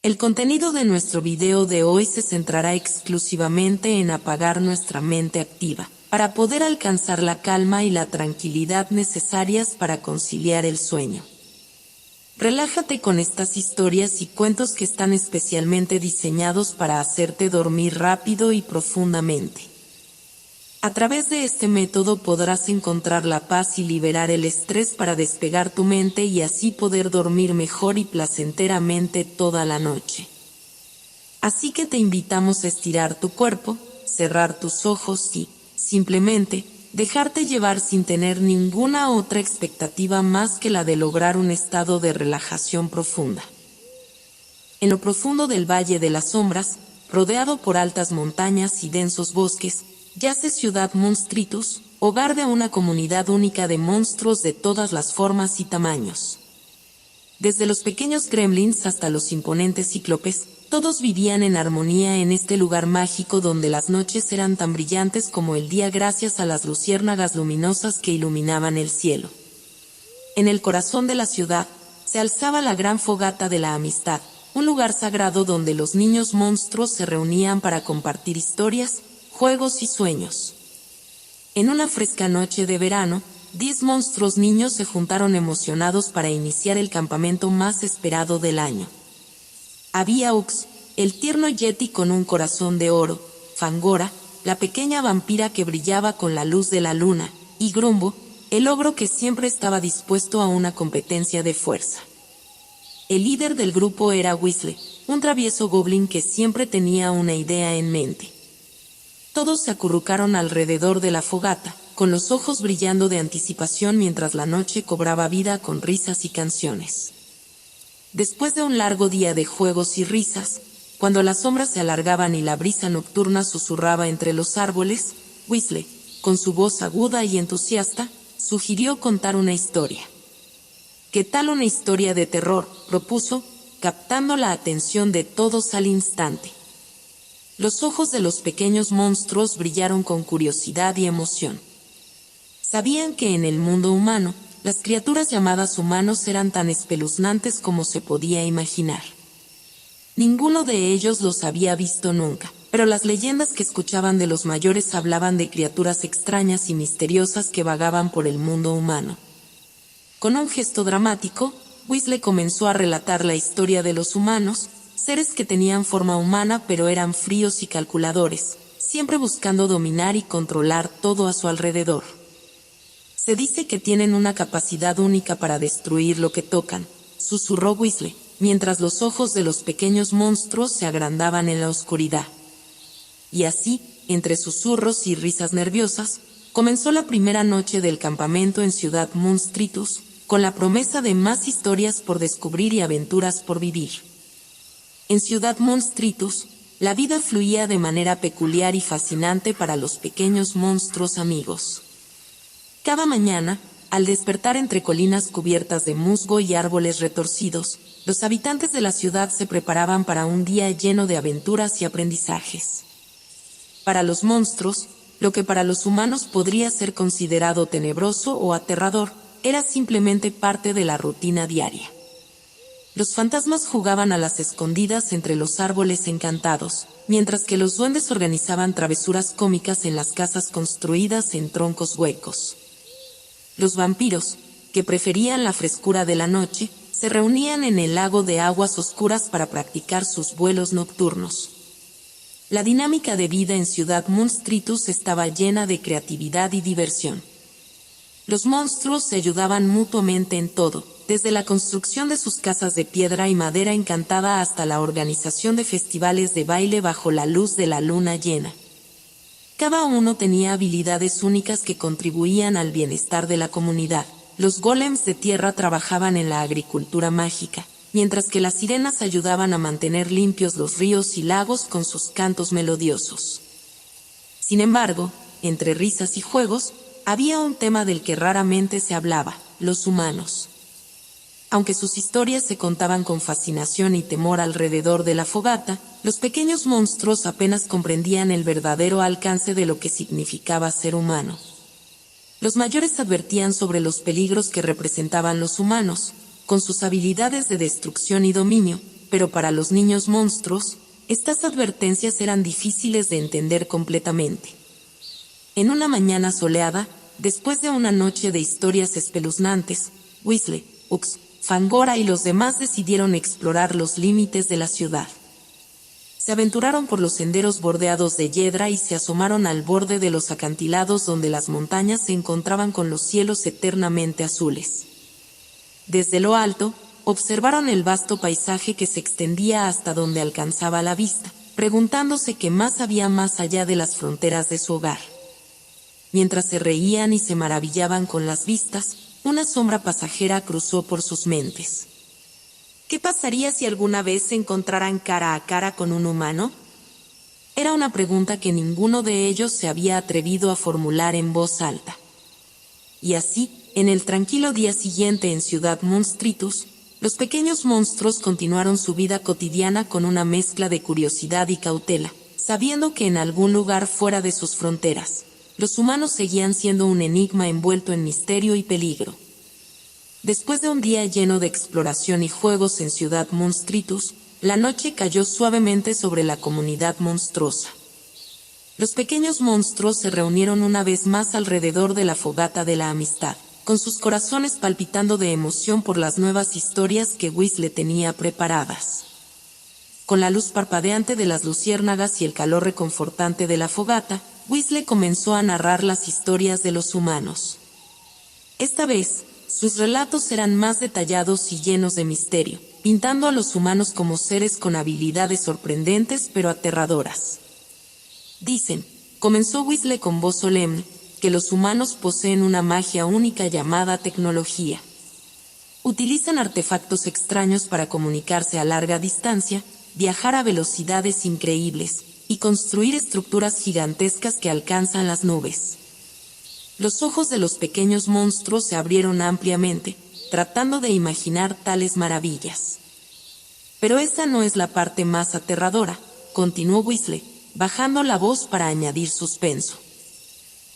El contenido de nuestro video de hoy se centrará exclusivamente en apagar nuestra mente activa, para poder alcanzar la calma y la tranquilidad necesarias para conciliar el sueño. Relájate con estas historias y cuentos que están especialmente diseñados para hacerte dormir rápido y profundamente. A través de este método podrás encontrar la paz y liberar el estrés para despegar tu mente y así poder dormir mejor y placenteramente toda la noche. Así que te invitamos a estirar tu cuerpo, cerrar tus ojos y, simplemente, dejarte llevar sin tener ninguna otra expectativa más que la de lograr un estado de relajación profunda. En lo profundo del Valle de las Sombras, rodeado por altas montañas y densos bosques, yace Ciudad Monstritus, hogar de una comunidad única de monstruos de todas las formas y tamaños. Desde los pequeños gremlins hasta los imponentes cíclopes, todos vivían en armonía en este lugar mágico donde las noches eran tan brillantes como el día gracias a las luciérnagas luminosas que iluminaban el cielo. En el corazón de la ciudad, se alzaba la gran fogata de la amistad, un lugar sagrado donde los niños monstruos se reunían para compartir historias, juegos y sueños. En una fresca noche de verano, 10 monstruos niños se juntaron emocionados para iniciar el campamento más esperado del año. Había Ux, el tierno yeti con un corazón de oro, Fangora, la pequeña vampira que brillaba con la luz de la luna, y Grumbo, el ogro que siempre estaba dispuesto a una competencia de fuerza. El líder del grupo era Weasley, un travieso goblin que siempre tenía una idea en mente. Todos se acurrucaron alrededor de la fogata, con los ojos brillando de anticipación mientras la noche cobraba vida con risas y canciones. Después de un largo día de juegos y risas, cuando las sombras se alargaban y la brisa nocturna susurraba entre los árboles, Weasley, con su voz aguda y entusiasta, sugirió contar una historia. ¿Qué tal una historia de terror?, propuso, captando la atención de todos al instante. Los ojos de los pequeños monstruos brillaron con curiosidad y emoción. Sabían que en el mundo humano, las criaturas llamadas humanos eran tan espeluznantes como se podía imaginar. Ninguno de ellos los había visto nunca, pero las leyendas que escuchaban de los mayores hablaban de criaturas extrañas y misteriosas que vagaban por el mundo humano. Con un gesto dramático, Weasley comenzó a relatar la historia de los humanos, seres que tenían forma humana pero eran fríos y calculadores, siempre buscando dominar y controlar todo a su alrededor. Se dice que tienen una capacidad única para destruir lo que tocan, susurró Weasley, mientras los ojos de los pequeños monstruos se agrandaban en la oscuridad. Y así, entre susurros y risas nerviosas, comenzó la primera noche del campamento en Ciudad Monstritus, con la promesa de más historias por descubrir y aventuras por vivir. En Ciudad Monstritus, la vida fluía de manera peculiar y fascinante para los pequeños monstruos amigos. Cada mañana, al despertar entre colinas cubiertas de musgo y árboles retorcidos, los habitantes de la ciudad se preparaban para un día lleno de aventuras y aprendizajes. Para los monstruos, lo que para los humanos podría ser considerado tenebroso o aterrador, era simplemente parte de la rutina diaria. Los fantasmas jugaban a las escondidas entre los árboles encantados, mientras que los duendes organizaban travesuras cómicas en las casas construidas en troncos huecos. Los vampiros, que preferían la frescura de la noche, se reunían en el lago de aguas oscuras para practicar sus vuelos nocturnos. La dinámica de vida en Ciudad Monstritus estaba llena de creatividad y diversión. Los monstruos se ayudaban mutuamente en todo, desde la construcción de sus casas de piedra y madera encantada hasta la organización de festivales de baile bajo la luz de la luna llena. Cada uno tenía habilidades únicas que contribuían al bienestar de la comunidad. Los golems de tierra trabajaban en la agricultura mágica, mientras que las sirenas ayudaban a mantener limpios los ríos y lagos con sus cantos melodiosos. Sin embargo, entre risas y juegos, había un tema del que raramente se hablaba: los humanos. Aunque sus historias se contaban con fascinación y temor alrededor de la fogata, los pequeños monstruos apenas comprendían el verdadero alcance de lo que significaba ser humano. Los mayores advertían sobre los peligros que representaban los humanos, con sus habilidades de destrucción y dominio, pero para los niños monstruos, estas advertencias eran difíciles de entender completamente. En una mañana soleada, después de una noche de historias espeluznantes, Weasley, Ux, Fangora y los demás decidieron explorar los límites de la ciudad. Se aventuraron por los senderos bordeados de hiedra y se asomaron al borde de los acantilados donde las montañas se encontraban con los cielos eternamente azules. Desde lo alto, observaron el vasto paisaje que se extendía hasta donde alcanzaba la vista, preguntándose qué más había más allá de las fronteras de su hogar. Mientras se reían y se maravillaban con las vistas, una sombra pasajera cruzó por sus mentes. ¿Qué pasaría si alguna vez se encontraran cara a cara con un humano? Era una pregunta que ninguno de ellos se había atrevido a formular en voz alta. Y así, en el tranquilo día siguiente en Ciudad Monstritus, los pequeños monstruos continuaron su vida cotidiana con una mezcla de curiosidad y cautela, sabiendo que en algún lugar fuera de sus fronteras, los humanos seguían siendo un enigma envuelto en misterio y peligro. Después de un día lleno de exploración y juegos en Ciudad Monstritus, la noche cayó suavemente sobre la comunidad monstruosa. Los pequeños monstruos se reunieron una vez más alrededor de la fogata de la amistad, con sus corazones palpitando de emoción por las nuevas historias que Weasley tenía preparadas. Con la luz parpadeante de las luciérnagas y el calor reconfortante de la fogata, Weasley comenzó a narrar las historias de los humanos. Esta vez, sus relatos eran más detallados y llenos de misterio, pintando a los humanos como seres con habilidades sorprendentes pero aterradoras. Dicen, comenzó Weasley con voz solemne, que los humanos poseen una magia única llamada tecnología. Utilizan artefactos extraños para comunicarse a larga distancia, viajar a velocidades increíbles y construir estructuras gigantescas que alcanzan las nubes. Los ojos de los pequeños monstruos se abrieron ampliamente, tratando de imaginar tales maravillas. Pero esa no es la parte más aterradora, continuó Weasley, bajando la voz para añadir suspenso.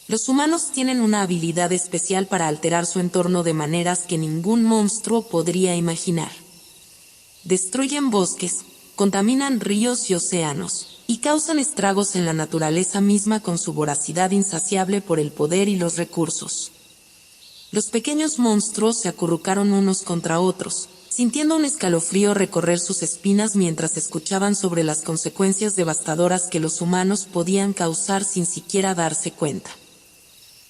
Los humanos tienen una habilidad especial para alterar su entorno de maneras que ningún monstruo podría imaginar. Destruyen bosques, contaminan ríos y océanos, y causan estragos en la naturaleza misma con su voracidad insaciable por el poder y los recursos. Los pequeños monstruos se acurrucaron unos contra otros, sintiendo un escalofrío recorrer sus espinas mientras escuchaban sobre las consecuencias devastadoras que los humanos podían causar sin siquiera darse cuenta.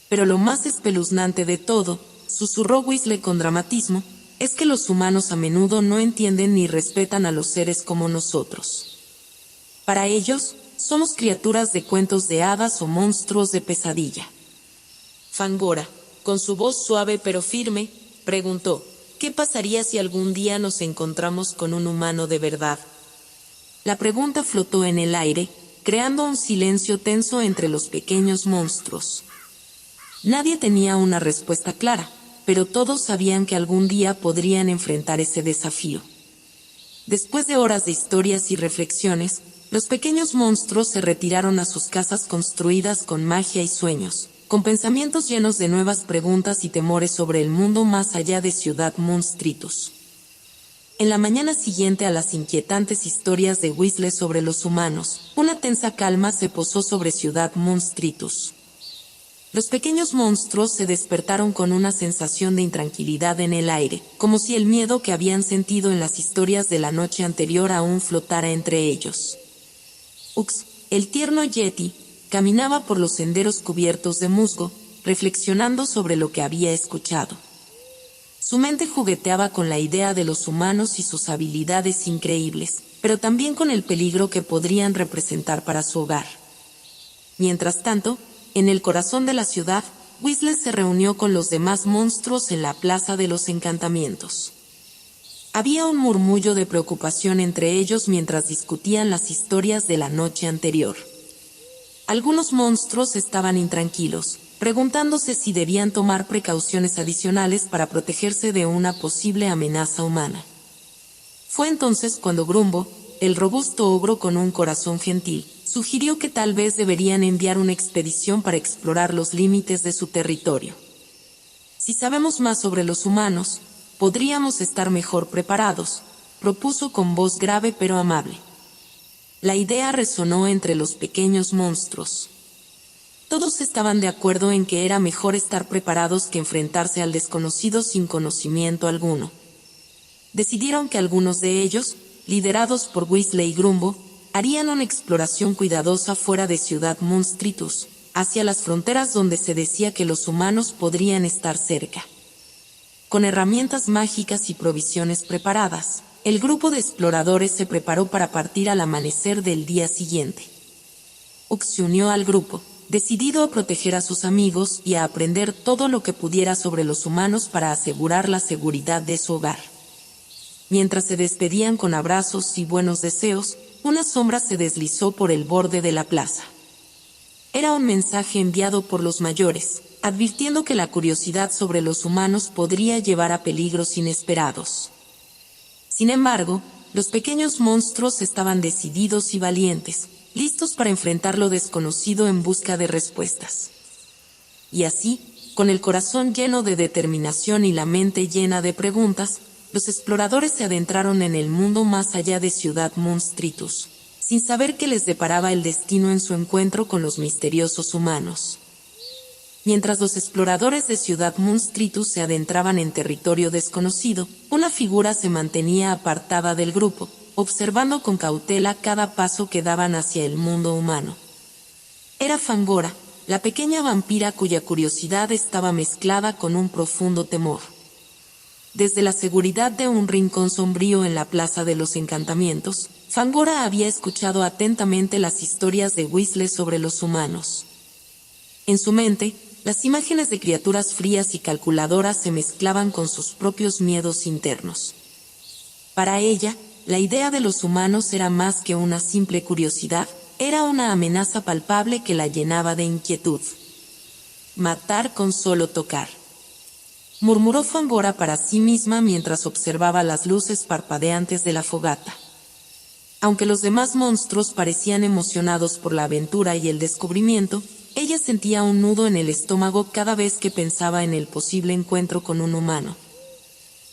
Pero lo más espeluznante de todo, susurró Weasley con dramatismo, es que los humanos a menudo no entienden ni respetan a los seres como nosotros. Para ellos, somos criaturas de cuentos de hadas o monstruos de pesadilla. Fangora, con su voz suave pero firme, preguntó, ¿qué pasaría si algún día nos encontramos con un humano de verdad? La pregunta flotó en el aire, creando un silencio tenso entre los pequeños monstruos. Nadie tenía una respuesta clara, pero todos sabían que algún día podrían enfrentar ese desafío. Después de horas de historias y reflexiones, los pequeños monstruos se retiraron a sus casas construidas con magia y sueños, con pensamientos llenos de nuevas preguntas y temores sobre el mundo más allá de Ciudad Monstritus. En la mañana siguiente a las inquietantes historias de Weasley sobre los humanos, una tensa calma se posó sobre Ciudad Monstritus. Los pequeños monstruos se despertaron con una sensación de intranquilidad en el aire, como si el miedo que habían sentido en las historias de la noche anterior aún flotara entre ellos. Ux, el tierno Yeti, caminaba por los senderos cubiertos de musgo, reflexionando sobre lo que había escuchado. Su mente jugueteaba con la idea de los humanos y sus habilidades increíbles, pero también con el peligro que podrían representar para su hogar. Mientras tanto, en el corazón de la ciudad, Weasley se reunió con los demás monstruos en la Plaza de los Encantamientos. Había un murmullo de preocupación entre ellos mientras discutían las historias de la noche anterior. Algunos monstruos estaban intranquilos, preguntándose si debían tomar precauciones adicionales para protegerse de una posible amenaza humana. Fue entonces cuando Grumbo, el robusto ogro con un corazón gentil, sugirió que tal vez deberían enviar una expedición para explorar los límites de su territorio. Si sabemos más sobre los humanos, podríamos estar mejor preparados, propuso con voz grave pero amable. La idea resonó entre los pequeños monstruos. Todos estaban de acuerdo en que era mejor estar preparados que enfrentarse al desconocido sin conocimiento alguno. Decidieron que algunos de ellos, liderados por Weasley y Grumbo, harían una exploración cuidadosa fuera de Ciudad Monstritus, hacia las fronteras donde se decía que los humanos podrían estar cerca. Con herramientas mágicas y provisiones preparadas, el grupo de exploradores se preparó para partir al amanecer del día siguiente. Ux se unió al grupo, decidido a proteger a sus amigos y a aprender todo lo que pudiera sobre los humanos para asegurar la seguridad de su hogar. Mientras se despedían con abrazos y buenos deseos, una sombra se deslizó por el borde de la plaza. Era un mensaje enviado por los mayores, advirtiendo que la curiosidad sobre los humanos podría llevar a peligros inesperados. Sin embargo, los pequeños monstruos estaban decididos y valientes, listos para enfrentar lo desconocido en busca de respuestas. Y así, con el corazón lleno de determinación y la mente llena de preguntas, los exploradores se adentraron en el mundo más allá de Ciudad Monstritus, sin saber qué les deparaba el destino en su encuentro con los misteriosos humanos. Mientras los exploradores de Ciudad Monstritus se adentraban en territorio desconocido, una figura se mantenía apartada del grupo, observando con cautela cada paso que daban hacia el mundo humano. Era Fangora, la pequeña vampira cuya curiosidad estaba mezclada con un profundo temor. Desde la seguridad de un rincón sombrío en la Plaza de los Encantamientos, Fangora había escuchado atentamente las historias de Weasley sobre los humanos. En su mente, las imágenes de criaturas frías y calculadoras se mezclaban con sus propios miedos internos. Para ella, la idea de los humanos era más que una simple curiosidad, era una amenaza palpable que la llenaba de inquietud. Matar con solo tocar, murmuró Fangora para sí misma mientras observaba las luces parpadeantes de la fogata. Aunque los demás monstruos parecían emocionados por la aventura y el descubrimiento, ella sentía un nudo en el estómago cada vez que pensaba en el posible encuentro con un humano.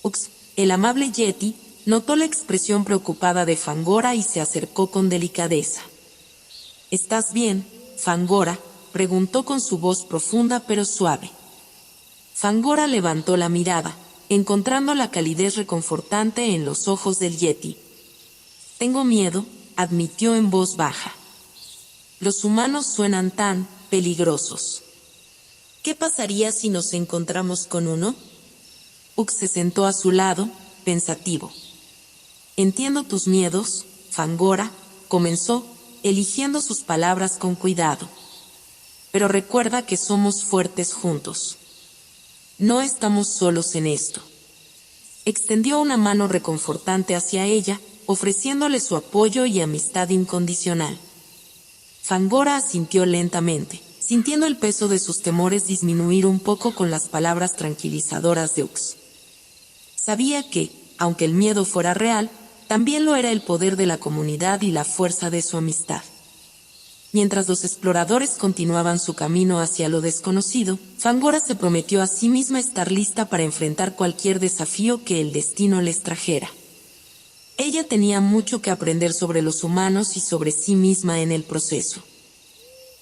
Ux, el amable Yeti, notó la expresión preocupada de Fangora y se acercó con delicadeza. ¿Estás bien, Fangora?, preguntó con su voz profunda pero suave. Fangora levantó la mirada, encontrando la calidez reconfortante en los ojos del Yeti. Tengo miedo, admitió en voz baja. Los humanos suenan tan peligrosos. ¿Qué pasaría si nos encontramos con uno? Ux se sentó a su lado, pensativo. Entiendo tus miedos, Fangora, comenzó, eligiendo sus palabras con cuidado. Pero recuerda que somos fuertes juntos. No estamos solos en esto. Extendió una mano reconfortante hacia ella, ofreciéndole su apoyo y amistad incondicional. Fangora asintió lentamente, sintiendo el peso de sus temores disminuir un poco con las palabras tranquilizadoras de Ux. Sabía que, aunque el miedo fuera real, también lo era el poder de la comunidad y la fuerza de su amistad. Mientras los exploradores continuaban su camino hacia lo desconocido, Fangora se prometió a sí misma estar lista para enfrentar cualquier desafío que el destino les trajera. Ella tenía mucho que aprender sobre los humanos y sobre sí misma en el proceso.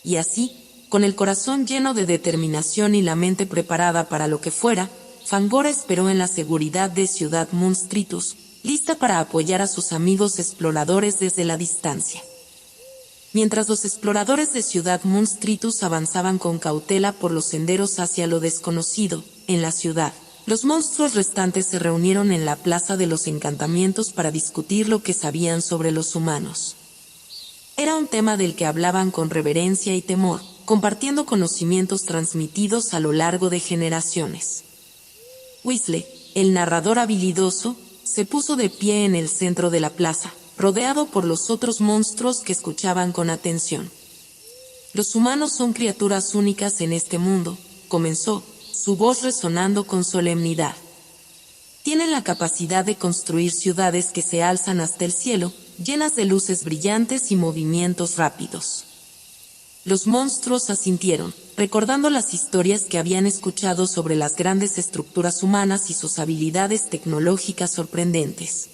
Y así, con el corazón lleno de determinación y la mente preparada para lo que fuera, Fangora esperó en la seguridad de Ciudad Monstritus, lista para apoyar a sus amigos exploradores desde la distancia. Mientras los exploradores de Ciudad Monstritus avanzaban con cautela por los senderos hacia lo desconocido, en la ciudad, los monstruos restantes se reunieron en la Plaza de los Encantamientos para discutir lo que sabían sobre los humanos. Era un tema del que hablaban con reverencia y temor, compartiendo conocimientos transmitidos a lo largo de generaciones. Weasley, el narrador habilidoso, se puso de pie en el centro de la plaza, rodeado por los otros monstruos que escuchaban con atención. Los humanos son criaturas únicas en este mundo, comenzó, su voz resonando con solemnidad. Tienen la capacidad de construir ciudades que se alzan hasta el cielo, llenas de luces brillantes y movimientos rápidos. Los monstruos asintieron, recordando las historias que habían escuchado sobre las grandes estructuras humanas y sus habilidades tecnológicas sorprendentes.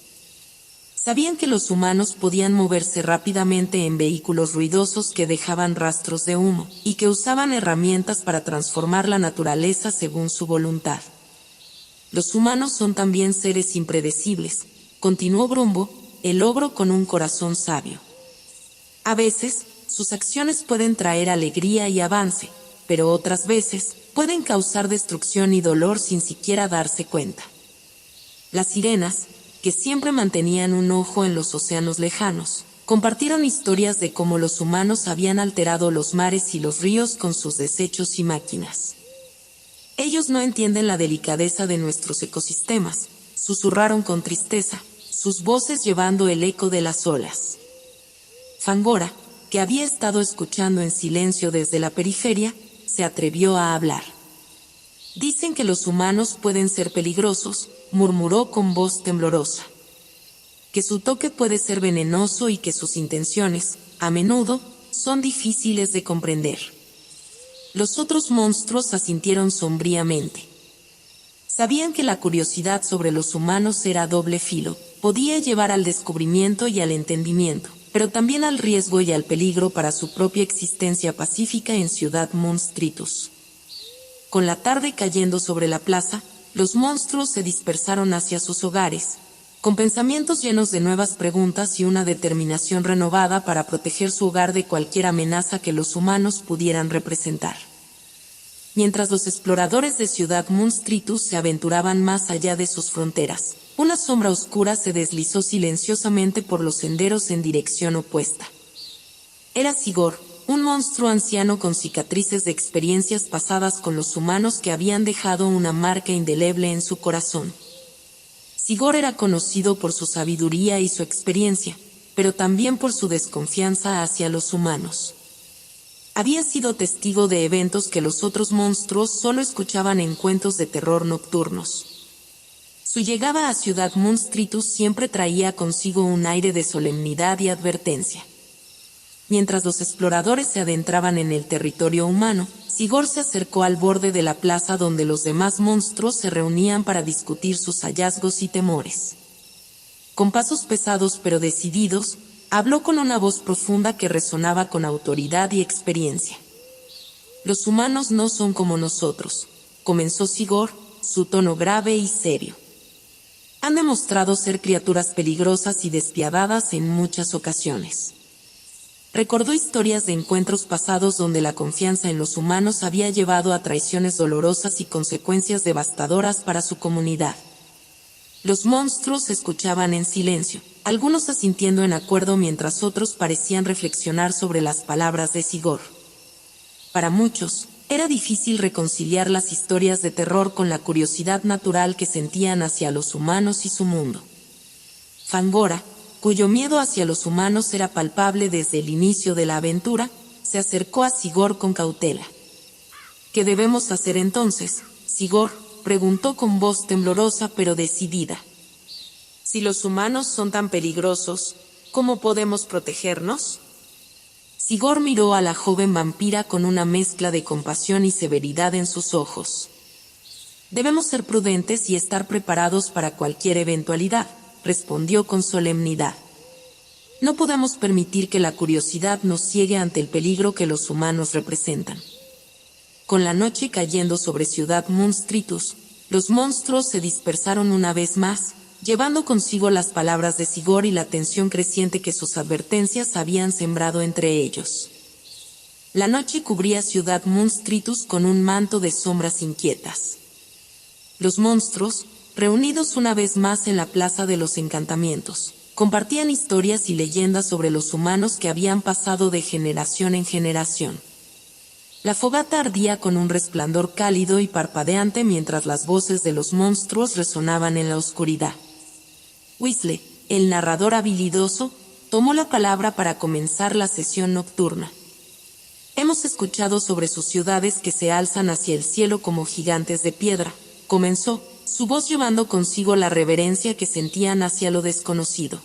Sabían que los humanos podían moverse rápidamente en vehículos ruidosos que dejaban rastros de humo, y que usaban herramientas para transformar la naturaleza según su voluntad. Los humanos son también seres impredecibles, continuó Brumbo, el ogro con un corazón sabio. A veces, sus acciones pueden traer alegría y avance, pero otras veces, pueden causar destrucción y dolor sin siquiera darse cuenta. Las sirenas, que siempre mantenían un ojo en los océanos lejanos, compartieron historias de cómo los humanos habían alterado los mares y los ríos con sus desechos y máquinas. Ellos no entienden la delicadeza de nuestros ecosistemas, susurraron con tristeza, sus voces llevando el eco de las olas. Fangora, que había estado escuchando en silencio desde la periferia, se atrevió a hablar. Dicen que los humanos pueden ser peligrosos, murmuró con voz temblorosa. Que su toque puede ser venenoso y que sus intenciones, a menudo, son difíciles de comprender. Los otros monstruos asintieron sombríamente. Sabían que la curiosidad sobre los humanos era doble filo, podía llevar al descubrimiento y al entendimiento, pero también al riesgo y al peligro para su propia existencia pacífica en Ciudad Monstritus. Con la tarde cayendo sobre la plaza, los monstruos se dispersaron hacia sus hogares, con pensamientos llenos de nuevas preguntas y una determinación renovada para proteger su hogar de cualquier amenaza que los humanos pudieran representar. Mientras los exploradores de Ciudad Monstritus se aventuraban más allá de sus fronteras, una sombra oscura se deslizó silenciosamente por los senderos en dirección opuesta. Era Sigor, un monstruo anciano con cicatrices de experiencias pasadas con los humanos que habían dejado una marca indeleble en su corazón. Sigor era conocido por su sabiduría y su experiencia, pero también por su desconfianza hacia los humanos. Había sido testigo de eventos que los otros monstruos solo escuchaban en cuentos de terror nocturnos. Su llegada a Ciudad Monstritus siempre traía consigo un aire de solemnidad y advertencia. Mientras los exploradores se adentraban en el territorio humano, Sigor se acercó al borde de la plaza donde los demás monstruos se reunían para discutir sus hallazgos y temores. Con pasos pesados pero decididos, habló con una voz profunda que resonaba con autoridad y experiencia. Los humanos no son como nosotros, comenzó Sigor, su tono grave y serio. Han demostrado ser criaturas peligrosas y despiadadas en muchas ocasiones. Recordó historias de encuentros pasados donde la confianza en los humanos había llevado a traiciones dolorosas y consecuencias devastadoras para su comunidad. Los monstruos escuchaban en silencio, algunos asintiendo en acuerdo mientras otros parecían reflexionar sobre las palabras de Sigor. Para muchos, era difícil reconciliar las historias de terror con la curiosidad natural que sentían hacia los humanos y su mundo. Fangora, cuyo miedo hacia los humanos era palpable desde el inicio de la aventura, se acercó a Sigor con cautela. ¿Qué debemos hacer entonces, Sigor?, preguntó con voz temblorosa pero decidida. Si los humanos son tan peligrosos, ¿cómo podemos protegernos? Sigor miró a la joven vampira con una mezcla de compasión y severidad en sus ojos. Debemos ser prudentes y estar preparados para cualquier eventualidad, respondió con solemnidad. No podemos permitir que la curiosidad nos ciegue ante el peligro que los humanos representan. Con la noche cayendo sobre Ciudad Monstritus, los monstruos se dispersaron una vez más, llevando consigo las palabras de Sigor y la tensión creciente que sus advertencias habían sembrado entre ellos. La noche cubría Ciudad Monstritus con un manto de sombras inquietas. Los monstruos, reunidos una vez más en la Plaza de los Encantamientos, compartían historias y leyendas sobre los humanos que habían pasado de generación en generación. La fogata ardía con un resplandor cálido y parpadeante mientras las voces de los monstruos resonaban en la oscuridad. Weasley, el narrador habilidoso, tomó la palabra para comenzar la sesión nocturna. Hemos escuchado sobre sus ciudades que se alzan hacia el cielo como gigantes de piedra, comenzó, su voz llevando consigo la reverencia que sentían hacia lo desconocido.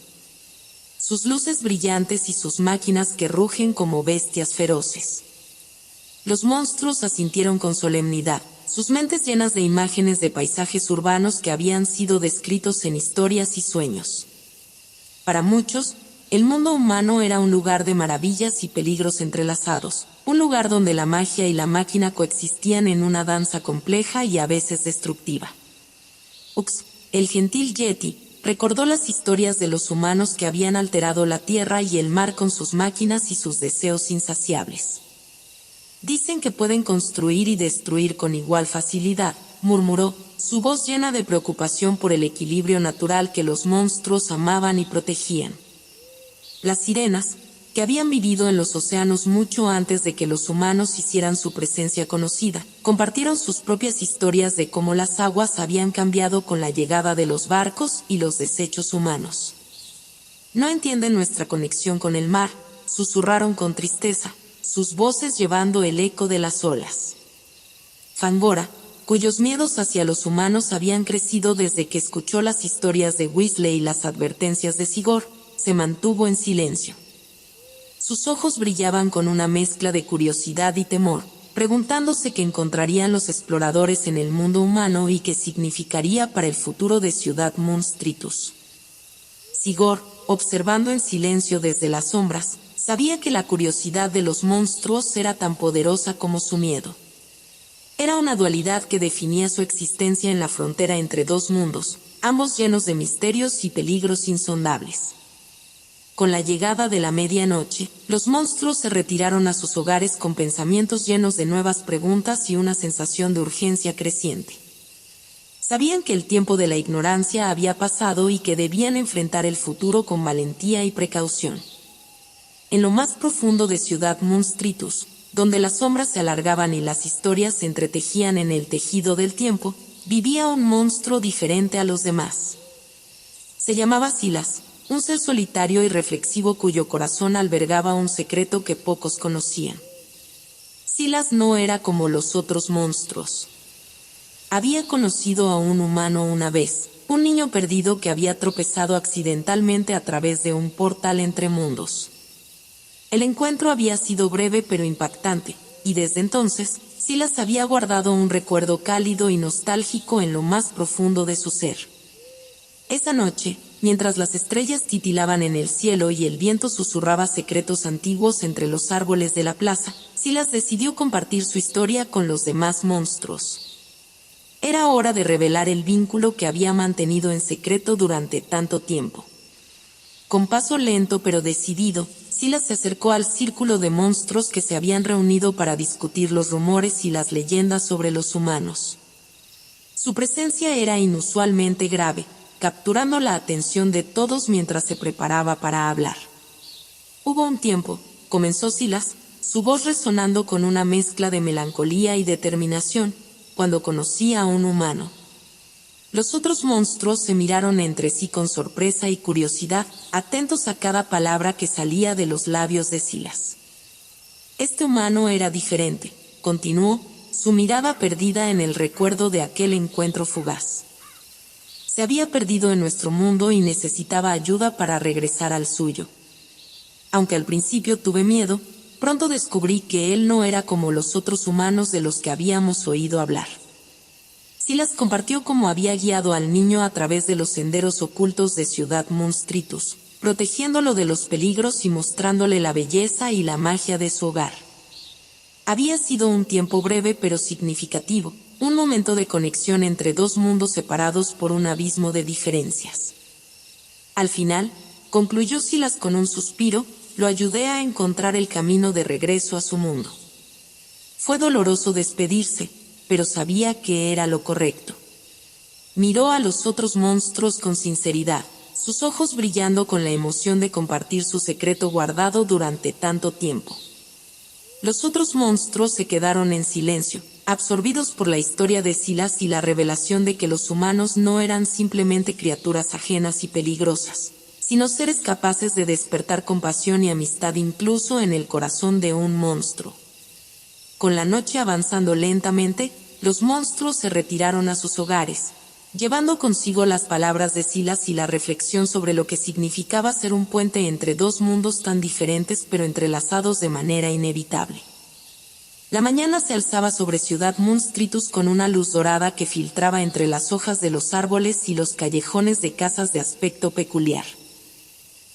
Sus luces brillantes y sus máquinas que rugen como bestias feroces. Los monstruos asintieron con solemnidad, sus mentes llenas de imágenes de paisajes urbanos que habían sido descritos en historias y sueños. Para muchos, el mundo humano era un lugar de maravillas y peligros entrelazados, un lugar donde la magia y la máquina coexistían en una danza compleja y a veces destructiva. Ux, el gentil Yeti, recordó las historias de los humanos que habían alterado la tierra y el mar con sus máquinas y sus deseos insaciables. Dicen que pueden construir y destruir con igual facilidad, murmuró, su voz llena de preocupación por el equilibrio natural que los monstruos amaban y protegían. Las sirenas, que habían vivido en los océanos mucho antes de que los humanos hicieran su presencia conocida, compartieron sus propias historias de cómo las aguas habían cambiado con la llegada de los barcos y los desechos humanos. No entienden nuestra conexión con el mar, susurraron con tristeza, sus voces llevando el eco de las olas. Fangora, cuyos miedos hacia los humanos habían crecido desde que escuchó las historias de Weasley y las advertencias de Sigor, se mantuvo en silencio. Sus ojos brillaban con una mezcla de curiosidad y temor, preguntándose qué encontrarían los exploradores en el mundo humano y qué significaría para el futuro de Ciudad Monstritus. Sigor, observando en silencio desde las sombras, sabía que la curiosidad de los monstruos era tan poderosa como su miedo. Era una dualidad que definía su existencia en la frontera entre dos mundos, ambos llenos de misterios y peligros insondables. Con la llegada de la medianoche, los monstruos se retiraron a sus hogares con pensamientos llenos de nuevas preguntas y una sensación de urgencia creciente. Sabían que el tiempo de la ignorancia había pasado y que debían enfrentar el futuro con valentía y precaución. En lo más profundo de Ciudad Monstritus, donde las sombras se alargaban y las historias se entretejían en el tejido del tiempo, vivía un monstruo diferente a los demás. Se llamaba Silas, un ser solitario y reflexivo cuyo corazón albergaba un secreto que pocos conocían. Silas no era como los otros monstruos. Había conocido a un humano una vez, un niño perdido que había tropezado accidentalmente a través de un portal entre mundos. El encuentro había sido breve pero impactante, y desde entonces, Silas había guardado un recuerdo cálido y nostálgico en lo más profundo de su ser. Esa noche, mientras las estrellas titilaban en el cielo y el viento susurraba secretos antiguos entre los árboles de la plaza, Silas decidió compartir su historia con los demás monstruos. Era hora de revelar el vínculo que había mantenido en secreto durante tanto tiempo. Con paso lento pero decidido, Silas se acercó al círculo de monstruos que se habían reunido para discutir los rumores y las leyendas sobre los humanos. Su presencia era inusualmente grave, capturando la atención de todos mientras se preparaba para hablar. Hubo un tiempo, comenzó Silas, su voz resonando con una mezcla de melancolía y determinación, cuando conocí a un humano. Los otros monstruos se miraron entre sí con sorpresa y curiosidad, atentos a cada palabra que salía de los labios de Silas. Este humano era diferente, continuó, su mirada perdida en el recuerdo de aquel encuentro fugaz. Se había perdido en nuestro mundo y necesitaba ayuda para regresar al suyo. Aunque al principio tuve miedo, pronto descubrí que él no era como los otros humanos de los que habíamos oído hablar. Silas compartió cómo había guiado al niño a través de los senderos ocultos de Ciudad Monstritus, protegiéndolo de los peligros y mostrándole la belleza y la magia de su hogar. Había sido un tiempo breve pero significativo, un momento de conexión entre dos mundos separados por un abismo de diferencias. Al final, concluyó Silas con un suspiro, lo ayudé a encontrar el camino de regreso a su mundo. Fue doloroso despedirse, pero sabía que era lo correcto. Miró a los otros monstruos con sinceridad, sus ojos brillando con la emoción de compartir su secreto guardado durante tanto tiempo. Los otros monstruos se quedaron en silencio, absorbidos por la historia de Silas y la revelación de que los humanos no eran simplemente criaturas ajenas y peligrosas, sino seres capaces de despertar compasión y amistad incluso en el corazón de un monstruo. Con la noche avanzando lentamente, los monstruos se retiraron a sus hogares, llevando consigo las palabras de Silas y la reflexión sobre lo que significaba ser un puente entre dos mundos tan diferentes pero entrelazados de manera inevitable. La mañana se alzaba sobre Ciudad Monstritus con una luz dorada que filtraba entre las hojas de los árboles y los callejones de casas de aspecto peculiar.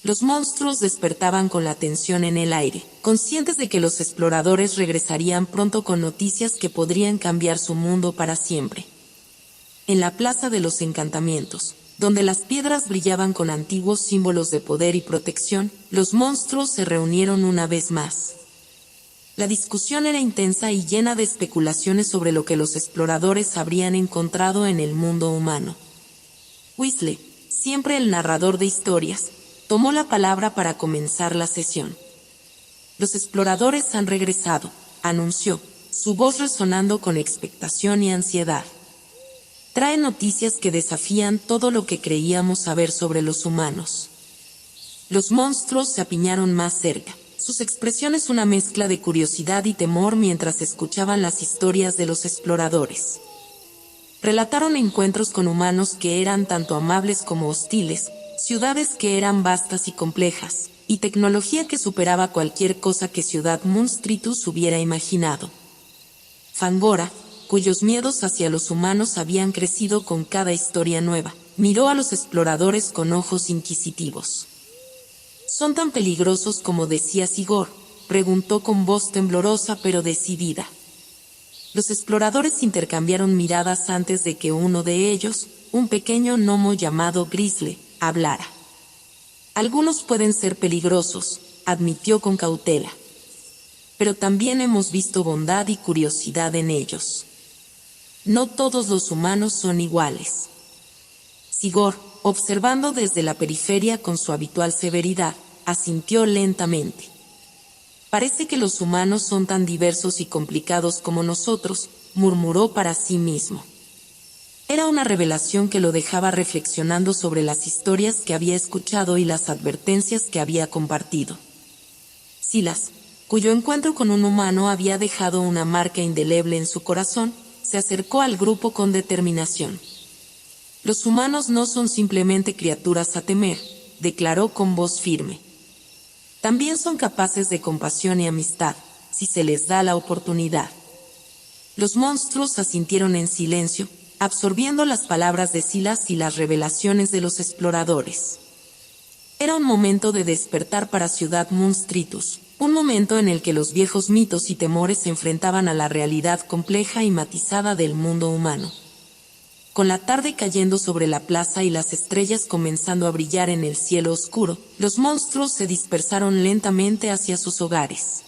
Los monstruos despertaban con la tensión en el aire, conscientes de que los exploradores regresarían pronto con noticias que podrían cambiar su mundo para siempre. En la Plaza de los Encantamientos, donde las piedras brillaban con antiguos símbolos de poder y protección, los monstruos se reunieron una vez más. La discusión era intensa y llena de especulaciones sobre lo que los exploradores habrían encontrado en el mundo humano. Weasley, siempre el narrador de historias, tomó la palabra para comenzar la sesión. Los exploradores han regresado, anunció, su voz resonando con expectación y ansiedad. Traen noticias que desafían todo lo que creíamos saber sobre los humanos. Los monstruos se apiñaron más cerca, sus expresiones una mezcla de curiosidad y temor mientras escuchaban las historias de los exploradores. Relataron encuentros con humanos que eran tanto amables como hostiles, ciudades que eran vastas y complejas, y tecnología que superaba cualquier cosa que Ciudad Monstritus hubiera imaginado. Fangora, cuyos miedos hacia los humanos habían crecido con cada historia nueva, miró a los exploradores con ojos inquisitivos. ¿Son tan peligrosos como decía Sigor?, preguntó con voz temblorosa pero decidida. Los exploradores intercambiaron miradas antes de que uno de ellos, un pequeño gnomo llamado Grizzly, hablara. Algunos pueden ser peligrosos, admitió con cautela. Pero también hemos visto bondad y curiosidad en ellos. No todos los humanos son iguales. Sigor, observando desde la periferia con su habitual severidad, asintió lentamente. Parece que los humanos son tan diversos y complicados como nosotros, murmuró para sí mismo. Era una revelación que lo dejaba reflexionando sobre las historias que había escuchado y las advertencias que había compartido. Silas, cuyo encuentro con un humano había dejado una marca indeleble en su corazón, se acercó al grupo con determinación. Los humanos no son simplemente criaturas a temer, declaró con voz firme. También son capaces de compasión y amistad, si se les da la oportunidad. Los monstruos asintieron en silencio, absorbiendo las palabras de Silas y las revelaciones de los exploradores. Era un momento de despertar para Ciudad Monstritus, un momento en el que los viejos mitos y temores se enfrentaban a la realidad compleja y matizada del mundo humano. Con la tarde cayendo sobre la plaza y las estrellas comenzando a brillar en el cielo oscuro, los monstruos se dispersaron lentamente hacia sus hogares.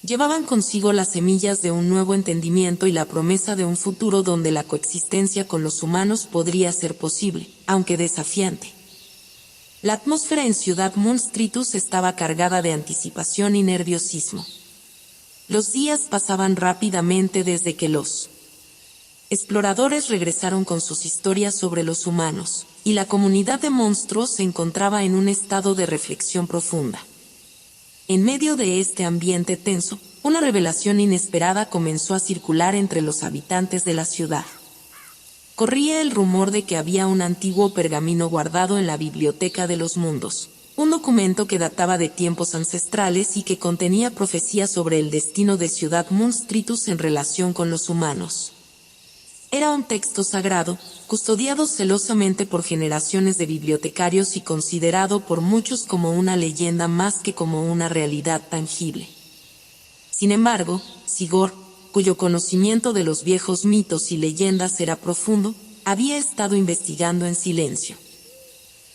Llevaban consigo las semillas de un nuevo entendimiento y la promesa de un futuro donde la coexistencia con los humanos podría ser posible, aunque desafiante. La atmósfera en Ciudad Monstritus estaba cargada de anticipación y nerviosismo. Los días pasaban rápidamente desde que los exploradores regresaron con sus historias sobre los humanos, y la comunidad de monstruos se encontraba en un estado de reflexión profunda. En medio de este ambiente tenso, una revelación inesperada comenzó a circular entre los habitantes de la ciudad. Corría el rumor de que había un antiguo pergamino guardado en la Biblioteca de los Mundos, un documento que databa de tiempos ancestrales y que contenía profecías sobre el destino de Ciudad Monstritus en relación con los humanos. Era un texto sagrado, custodiado celosamente por generaciones de bibliotecarios y considerado por muchos como una leyenda más que como una realidad tangible. Sin embargo, Sigor, cuyo conocimiento de los viejos mitos y leyendas era profundo, había estado investigando en silencio.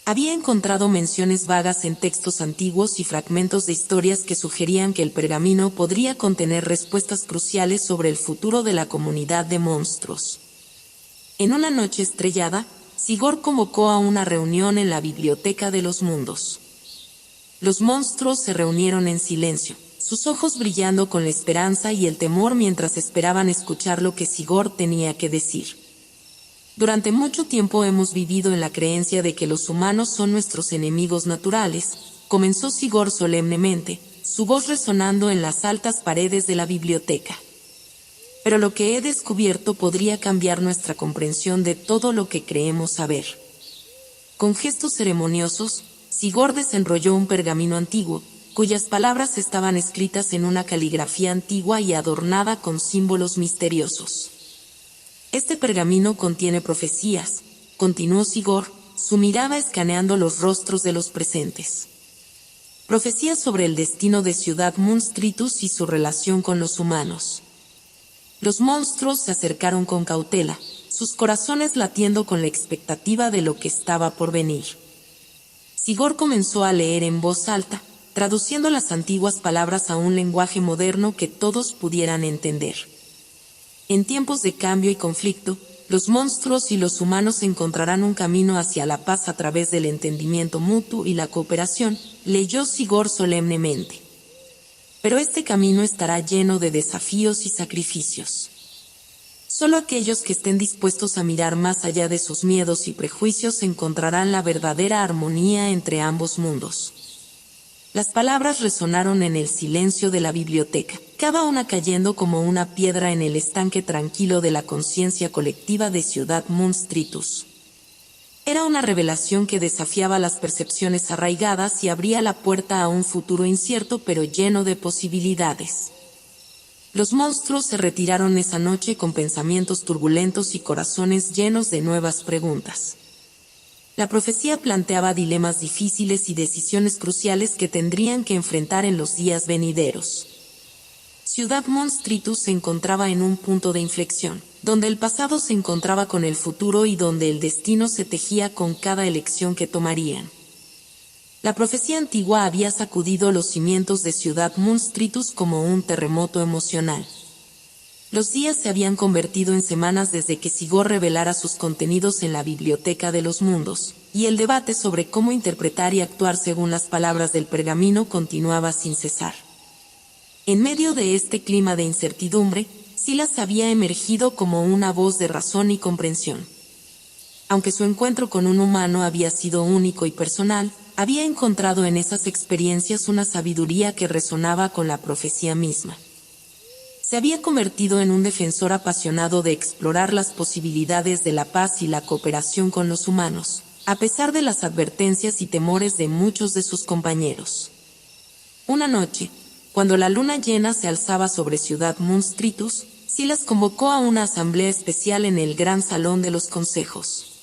Había encontrado menciones vagas en textos antiguos y fragmentos de historias que sugerían que el pergamino podría contener respuestas cruciales sobre el futuro de la comunidad de monstruos. En una noche estrellada, Sigor convocó a una reunión en la Biblioteca de los Mundos. Los monstruos se reunieron en silencio, sus ojos brillando con la esperanza y el temor mientras esperaban escuchar lo que Sigor tenía que decir. Durante mucho tiempo hemos vivido en la creencia de que los humanos son nuestros enemigos naturales, comenzó Sigor solemnemente, su voz resonando en las altas paredes de la biblioteca. Pero lo que he descubierto podría cambiar nuestra comprensión de todo lo que creemos saber. Con gestos ceremoniosos, Sigor desenrolló un pergamino antiguo, cuyas palabras estaban escritas en una caligrafía antigua y adornada con símbolos misteriosos. Este pergamino contiene profecías, continuó Sigor, su mirada escaneando los rostros de los presentes. Profecías sobre el destino de Ciudad Monstritus y su relación con los humanos. Los monstruos se acercaron con cautela, sus corazones latiendo con la expectativa de lo que estaba por venir. Sigor comenzó a leer en voz alta, traduciendo las antiguas palabras a un lenguaje moderno que todos pudieran entender. En tiempos de cambio y conflicto, los monstruos y los humanos encontrarán un camino hacia la paz a través del entendimiento mutuo y la cooperación, leyó Sigor solemnemente. Pero este camino estará lleno de desafíos y sacrificios. Solo aquellos que estén dispuestos a mirar más allá de sus miedos y prejuicios encontrarán la verdadera armonía entre ambos mundos. Las palabras resonaron en el silencio de la biblioteca, cada una cayendo como una piedra en el estanque tranquilo de la conciencia colectiva de Ciudad Monstritus. Era una revelación que desafiaba las percepciones arraigadas y abría la puerta a un futuro incierto pero lleno de posibilidades. Los monstruos se retiraron esa noche con pensamientos turbulentos y corazones llenos de nuevas preguntas. La profecía planteaba dilemas difíciles y decisiones cruciales que tendrían que enfrentar en los días venideros. Ciudad Monstritus se encontraba en un punto de inflexión, donde el pasado se encontraba con el futuro y donde el destino se tejía con cada elección que tomarían. La profecía antigua había sacudido los cimientos de Ciudad Monstritus como un terremoto emocional. Los días se habían convertido en semanas desde que Sigor revelara sus contenidos en la Biblioteca de los Mundos, y el debate sobre cómo interpretar y actuar según las palabras del pergamino continuaba sin cesar. En medio de este clima de incertidumbre, Silas había emergido como una voz de razón y comprensión. Aunque su encuentro con un humano había sido único y personal, había encontrado en esas experiencias una sabiduría que resonaba con la profecía misma. Se había convertido en un defensor apasionado de explorar las posibilidades de la paz y la cooperación con los humanos, a pesar de las advertencias y temores de muchos de sus compañeros. Una noche, cuando la luna llena se alzaba sobre Ciudad Monstritus, Silas convocó a una asamblea especial en el gran salón de los consejos.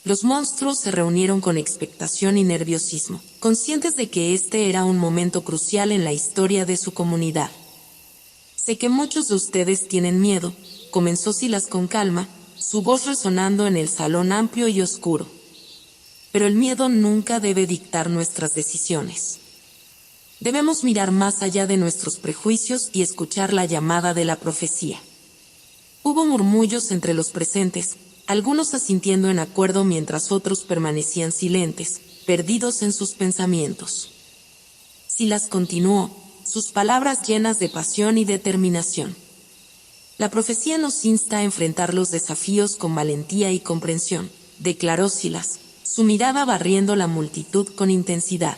Los monstruos se reunieron con expectación y nerviosismo, conscientes de que este era un momento crucial en la historia de su comunidad. Sé que muchos de ustedes tienen miedo, comenzó Silas con calma, su voz resonando en el salón amplio y oscuro. Pero el miedo nunca debe dictar nuestras decisiones. Debemos mirar más allá de nuestros prejuicios y escuchar la llamada de la profecía. Hubo murmullos entre los presentes, algunos asintiendo en acuerdo mientras otros permanecían silentes, perdidos en sus pensamientos. Silas continuó, sus palabras llenas de pasión y determinación. La profecía nos insta a enfrentar los desafíos con valentía y comprensión, declaró Silas, su mirada barriendo la multitud con intensidad.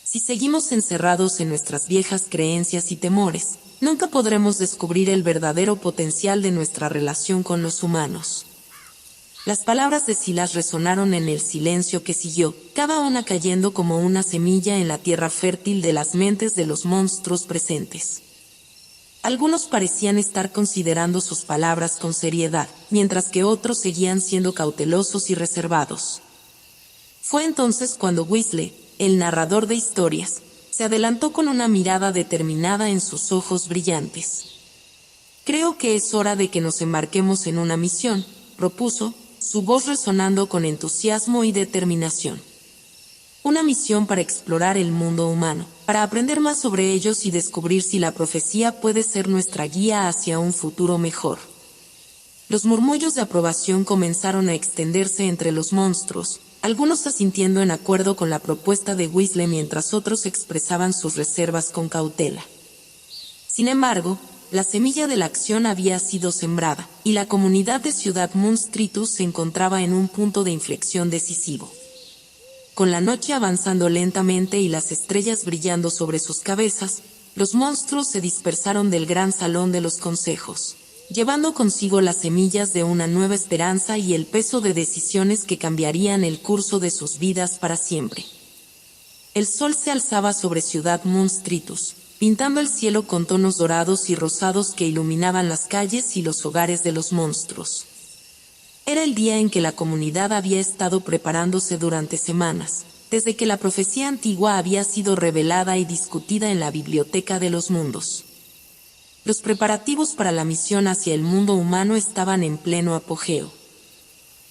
Si seguimos encerrados en nuestras viejas creencias y temores, nunca podremos descubrir el verdadero potencial de nuestra relación con los humanos. Las palabras de Silas resonaron en el silencio que siguió, cada una cayendo como una semilla en la tierra fértil de las mentes de los monstruos presentes. Algunos parecían estar considerando sus palabras con seriedad, mientras que otros seguían siendo cautelosos y reservados. Fue entonces cuando Weasley, el narrador de historias, se adelantó con una mirada determinada en sus ojos brillantes. Creo que es hora de que nos embarquemos en una misión, propuso, su voz resonando con entusiasmo y determinación. Una misión para explorar el mundo humano, para aprender más sobre ellos y descubrir si la profecía puede ser nuestra guía hacia un futuro mejor. Los murmullos de aprobación comenzaron a extenderse entre los monstruos, algunos asintiendo en acuerdo con la propuesta de Weasley mientras otros expresaban sus reservas con cautela. Sin embargo, la semilla de la acción había sido sembrada, y la comunidad de Ciudad Monstritus se encontraba en un punto de inflexión decisivo. Con la noche avanzando lentamente y las estrellas brillando sobre sus cabezas, los monstruos se dispersaron del gran salón de los consejos, llevando consigo las semillas de una nueva esperanza y el peso de decisiones que cambiarían el curso de sus vidas para siempre. El sol se alzaba sobre Ciudad Monstritus, pintando el cielo con tonos dorados y rosados que iluminaban las calles y los hogares de los monstruos. Era el día en que la comunidad había estado preparándose durante semanas, desde que la profecía antigua había sido revelada y discutida en la Biblioteca de los Mundos. Los preparativos para la misión hacia el mundo humano estaban en pleno apogeo.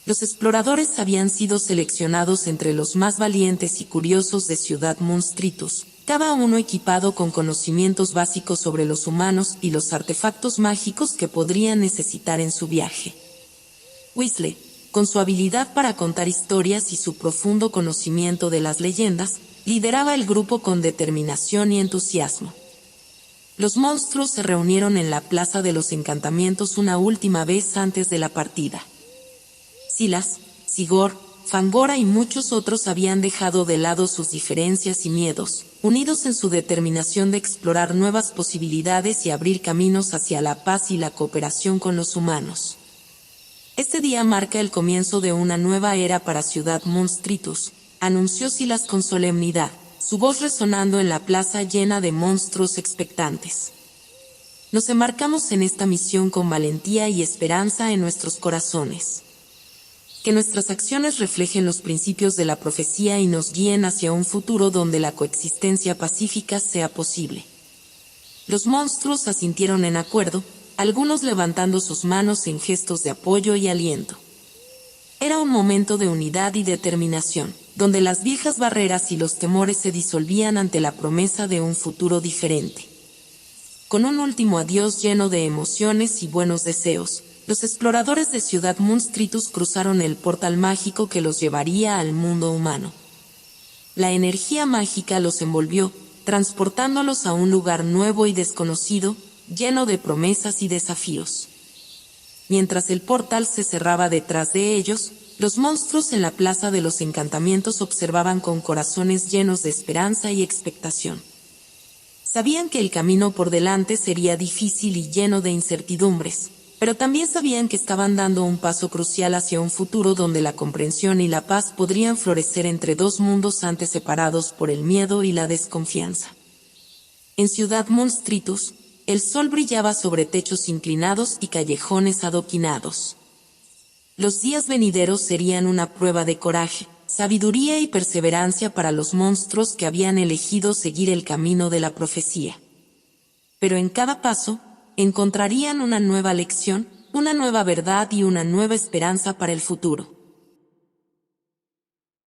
Los exploradores habían sido seleccionados entre los más valientes y curiosos de Ciudad Monstritus, cada uno equipado con conocimientos básicos sobre los humanos y los artefactos mágicos que podrían necesitar en su viaje. Weasley, con su habilidad para contar historias y su profundo conocimiento de las leyendas, lideraba el grupo con determinación y entusiasmo. Los monstruos se reunieron en la Plaza de los Encantamientos una última vez antes de la partida. Silas, Sigor, Fangora y muchos otros habían dejado de lado sus diferencias y miedos, unidos en su determinación de explorar nuevas posibilidades y abrir caminos hacia la paz y la cooperación con los humanos. Este día marca el comienzo de una nueva era para Ciudad Monstritus, anunció Silas con solemnidad, su voz resonando en la plaza llena de monstruos expectantes. Nos embarcamos en esta misión con valentía y esperanza en nuestros corazones. Que nuestras acciones reflejen los principios de la profecía y nos guíen hacia un futuro donde la coexistencia pacífica sea posible. Los monstruos asintieron en acuerdo, algunos levantando sus manos en gestos de apoyo y aliento. Era un momento de unidad y determinación, donde las viejas barreras y los temores se disolvían ante la promesa de un futuro diferente. Con un último adiós lleno de emociones y buenos deseos, los exploradores de Ciudad Monstritus cruzaron el portal mágico que los llevaría al mundo humano. La energía mágica los envolvió, transportándolos a un lugar nuevo y desconocido, lleno de promesas y desafíos. Mientras el portal se cerraba detrás de ellos, los monstruos en la Plaza de los Encantamientos observaban con corazones llenos de esperanza y expectación. Sabían que el camino por delante sería difícil y lleno de incertidumbres, pero también sabían que estaban dando un paso crucial hacia un futuro donde la comprensión y la paz podrían florecer entre dos mundos antes separados por el miedo y la desconfianza. En Ciudad Monstritus, el sol brillaba sobre techos inclinados y callejones adoquinados. Los días venideros serían una prueba de coraje, sabiduría y perseverancia para los monstruos que habían elegido seguir el camino de la profecía. Pero en cada paso, encontrarían una nueva lección, una nueva verdad y una nueva esperanza para el futuro.